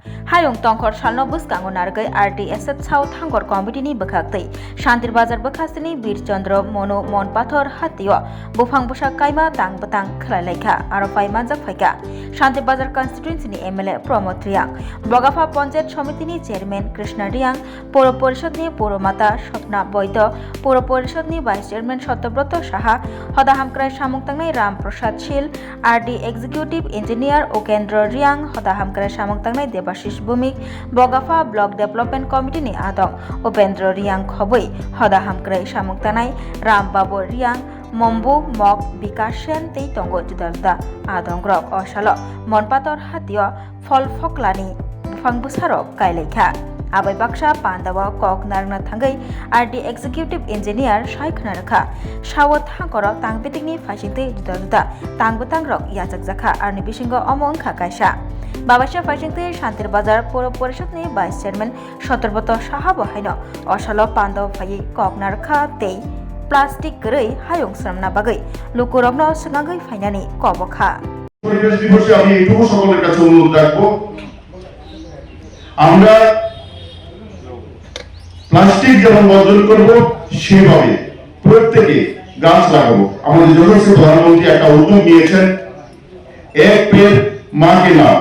Hayung tongkor salno buskango nargai RDSF South Hangor Committee ni bekhaktai Shantir Bazar bekhasini Bir Chandra Mono Mon Pathor Hatio Bufang Bushak Kaima Tang Batang Khlalaikha Arafai Manjak Phaika Shantir Bazar constituency ni MLA Pramod Riang Bogafa Panchayat Samiti ni Chairman Krishna Riang Poro Porishod ni Poro Mata Shopna Boito Poro Porishod ni Vice Chairman Shotobrata Saha Hoda Hamkrai Samungtangnai Ram Prasad Shil RD Executive Engineer Okendra Riang Hoda Hamkrai Samungtangnai Debashish Bumik Bogafa Block Development Committee ni Adong Upendra Riang Khoboi Hoda Hamkrai Samungtanai Ram Babu Riang Mombu Mok Bikashen Tei Tongo Juda Adong Grok Osalo Monpator Hatio Fol Foklani Bufang Busarok Kailekha Abai Baksha Pandawa Kok Narna Thangai RD Executive Engineer Shaikh Narkha Shawat Hangkorok Tangpitingni Fashingte Juda Tangbutang Rok Yachak Zakha Arni Bishingo Omong Khakaisha Babasha Fashingte Shantir Bazar Poro Porishod ni Vice Chairman Shotobrata Saha Bahaino Osalo Pandaw Phai Kok Narkha Tei Plastic Grei Hayung Sramna Bagai Lukurogno Sangai Fainani Kobokha পরিবেশ দিবসে আমি এইটুকু সকলের কাছে অনুরোধ রাখবো আমরা plastic যেমন বর্জন করব সেভাবে প্রত্যেকে গাছ লাগাবো আমাদের যশস্বী প্রধানমন্ত্রী একটা উদ্যোগ নিয়েছেন এক পেড় মা কে নাম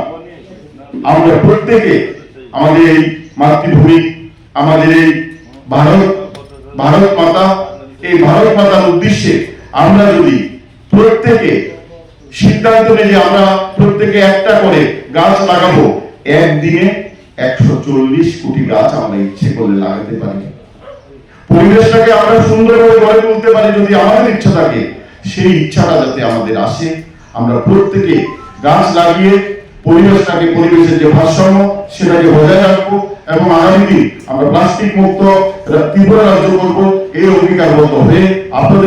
আমরা প্রত্যেকে আমাদের এই মাতৃভূমি আমাদের এই ভারত মাতার উদ্দেশ্যে আমরা যদি প্রত্যেকে সিদ্ধান্ত নিয়ে যে আমরা প্রত্যেকে একটা করে গাছ লাগাবো একদিনে 140 কোটি গাছ আমরা ইচ্ছে করলে লাগাতে পারি পরিবেশটাকে আমরা সুন্দরভাবে গড়ে তুলতে পারি যদি আমাদের ইচ্ছা থাকে সেই ইচ্ছাটা যাতে আমাদের আসে আমরা প্রত্যেকে গাছ লাগিয়ে পরিবেশের যে ভারসাম্য সেটাকে বজায় রাখবো এবং আগামী দিন আমরা প্লাস্টিক মুক্ত ত্রিপুরা রাজ্য করবো এই অঙ্গীকারবদ্ধ হয়ে আপনাদের